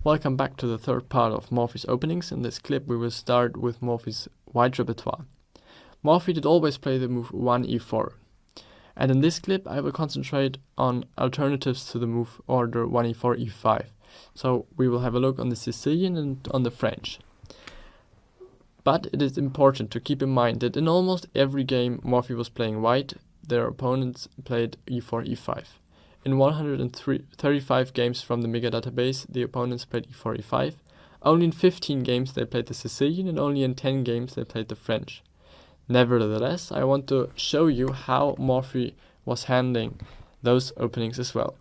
Welcome back to the third part of Morphy's openings. In this clip we will start with Morphy's white repertoire. Morphy did always play the move 1e4. And in this clip I will concentrate on alternatives to the move order 1e4, e5. So we will have a look on the Sicilian and on the French. But it is important to keep in mind that in almost every game Morphy was playing white, their opponents played e4, e5. In 135 games from the Mega database, the opponents played e4, e5. Only in 15 games they played the Sicilian, and only in 10 games they played the French. Nevertheless, I want to show you how Morphy was handling those openings as well.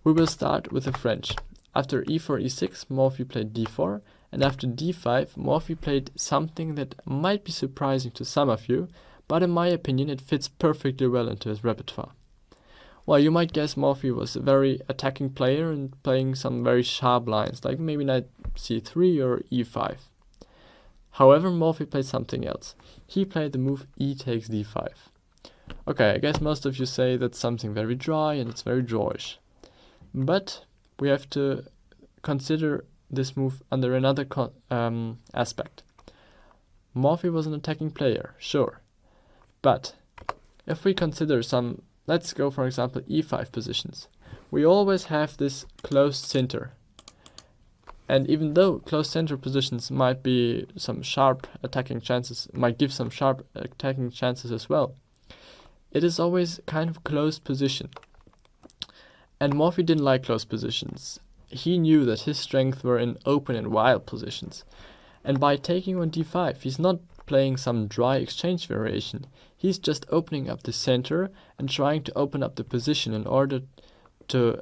We will start with the French. After e4, e6, Morphy played d4, and after d5, Morphy played something that might be surprising to some of you, but in my opinion it fits perfectly well into his repertoire. Well, you might guess Morphy was a very attacking player and playing some very sharp lines, like maybe knight c3 or e5. However, Morphy played something else. He played the move e takes d5. Okay, I guess most of you say that's something very dry and it's very drawish. But we have to consider this move under another aspect. Morphy was an attacking player, sure. But if we consider some, let's go for example e5 positions. We always have this closed center. And even though closed center positions might be some sharp attacking chances, might give some sharp attacking chances as well, it is always kind of closed position. And Morphy didn't like closed positions. He knew that his strengths were in open and wild positions. And by taking on d5, he's not playing some dry exchange variation. He's just opening up the center and trying to open up the position in order to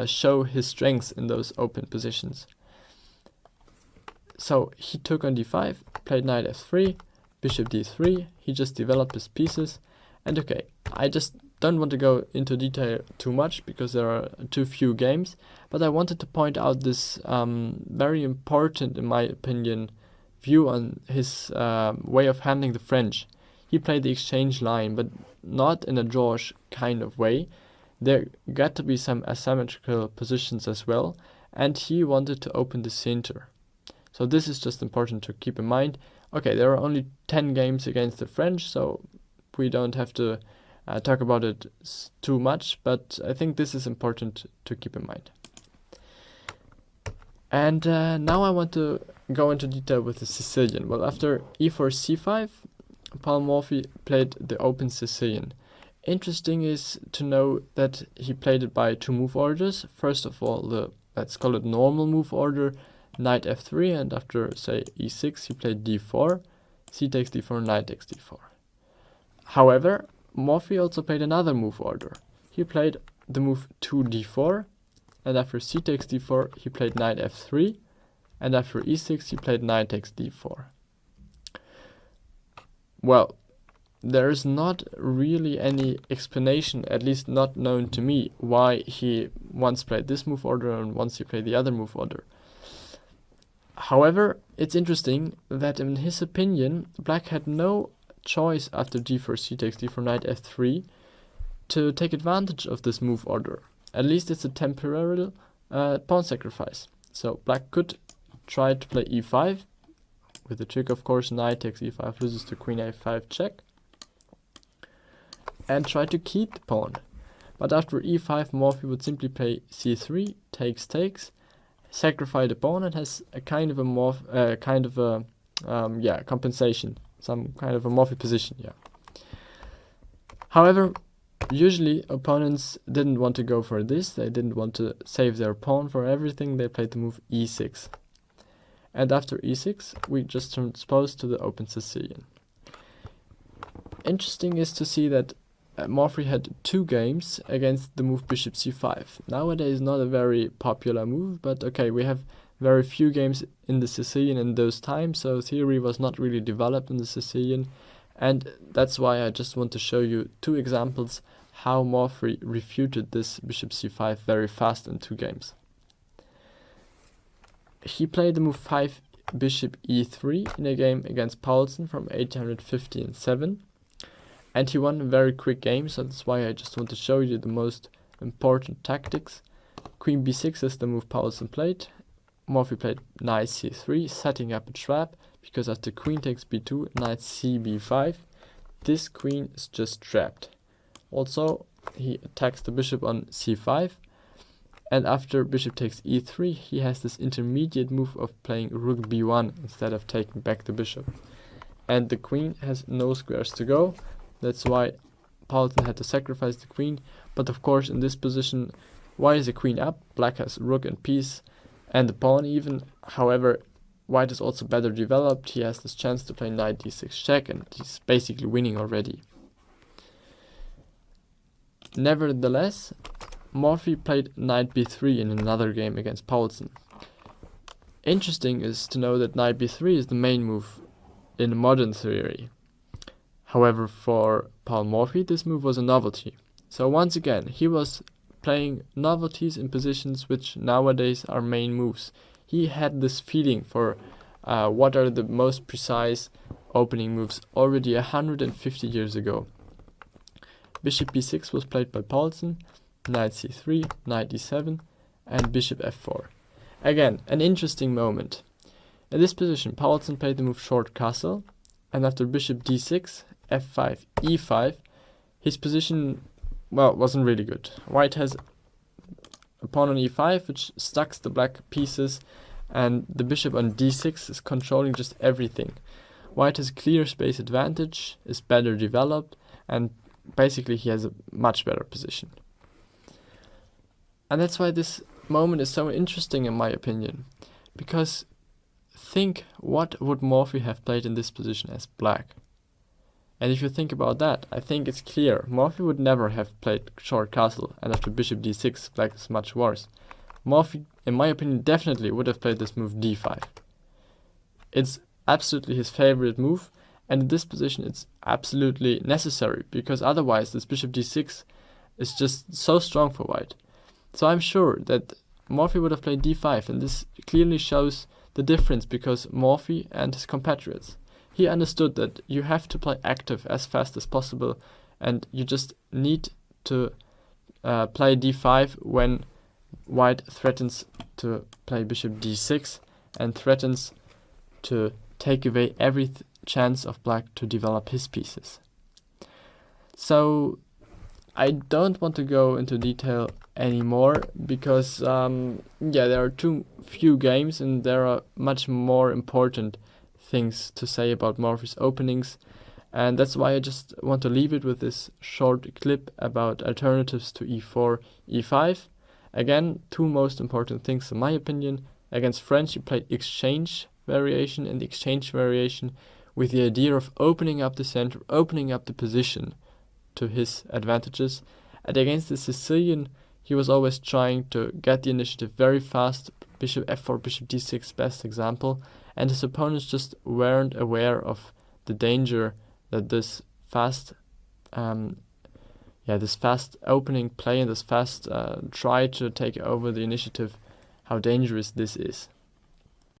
show his strengths in those open positions. So he took on d5, played knight f3, bishop d3, he just developed his pieces. And okay, I just don't want to go into detail too much because there are too few games, but I wanted to point out this very important, in my opinion, view on his way of handling the French. He played the exchange line, but not in a drawish kind of way. There got to be some asymmetrical positions as well, and he wanted to open the center. So this is just important to keep in mind. Okay, there are only 10 games against the French, so we don't have to talk about it too much, but I think this is important to keep in mind. And now I want to go into detail with the Sicilian. Well, after e4, c5, Paul Morphy played the open Sicilian. Interesting is to know that he played it by two move orders. First of all, let's call it normal move order, knight f3, and after say e6 he played d4, c takes d4, knight takes d4. However, Morphy also played another move order. He played the move 2d4, and after c takes d4 he played knight f3, and after e6 he played knight takes d4. Well, there is not really any explanation, at least not known to me, why he once played this move order and once he played the other move order. However, it's interesting that in his opinion, Black had no choice after d4, c takes d4, knight f3 to take advantage of this move order. At least it's a temporary pawn sacrifice. So Black could try to play e5, with the trick of course knight takes e5 loses to queen a5 check, and try to keep the pawn. But after e5, Morphy would simply play c3, takes, sacrifice the pawn, and has a kind of a compensation, some kind of a Morphy position. Yeah. However, usually opponents didn't want to go for this. They didn't want to save their pawn for everything. They played the move e6. And after e6, we just transpose to the open Sicilian. Interesting is to see that Morphy had two games against the move bishop c5. Nowadays not a very popular move, but okay, we have very few games in the Sicilian in those times, so theory was not really developed in the Sicilian, and that's why I just want to show you two examples how Morphy refuted this bishop c5 very fast in two games. He played the move 5 bishop e3 in a game against Paulsen from 1857. And he won a very quick game, so that's why I just want to show you the most important tactics. Queen b6 is the move Paulsen played. Morphy played knight c3, setting up a trap, because after queen takes b2, knight cb5, this queen is just trapped. Also, he attacks the bishop on c5, and after bishop takes e3, he has this intermediate move of playing rook b1 instead of taking back the bishop. And the queen has no squares to go, that's why Paulsen had to sacrifice the queen. But of course, in this position, white is a queen up, black has rook and piece, and the pawn even. However, white is also better developed, he has this chance to play knight d6 check, and he's basically winning already. Nevertheless, Morphy played knight b3 in another game against Paulsen. Interesting is to know that knight b3 is the main move in modern theory. However, for Paul Morphy, this move was a novelty. So once again, he was playing novelties in positions which nowadays are main moves. He had this feeling for what are the most precise opening moves already 150 years ago. Bishop b6 was played by Paulsen, knight c3, knight d7, and bishop f4. Again, an interesting moment. In this position, Paulsen played the move short castle, and after bishop d6, f5, e5, his position, well, wasn't really good. White has a pawn on e5, which stacks the black pieces, and the bishop on d6 is controlling just everything. White has clear space advantage, is better developed, and basically he has a much better position. And that's why this moment is so interesting in my opinion, because think, what would Morphy have played in this position as black? And if you think about that, I think it's clear. Morphy would never have played short castle, and after bishop d6, black is much worse. Morphy, in my opinion, definitely would have played this move d5. It's absolutely his favorite move, and in this position it's absolutely necessary, because otherwise this bishop d6 is just so strong for white. So I'm sure that Morphy would have played d5, and this clearly shows the difference because Morphy and his compatriots. He understood that you have to play active as fast as possible, and you just need to play d5 when white threatens to play bishop d6 and threatens to take away every chance of black to develop his pieces. So I don't want to go into detail anymore because there are too few games and there are much more important things to say about Morphy's openings, and that's why I just want to leave it with this short clip about alternatives to e4, e5. Again, two most important things in my opinion. Against French he played exchange variation, and the exchange variation with the idea of opening up the center, opening up the position to his advantages. And against the Sicilian, he was always trying to get the initiative very fast, bishop f4, bishop d6, best example, and his opponents just weren't aware of the danger that this fast opening play and this fast try to take over the initiative, how dangerous this is.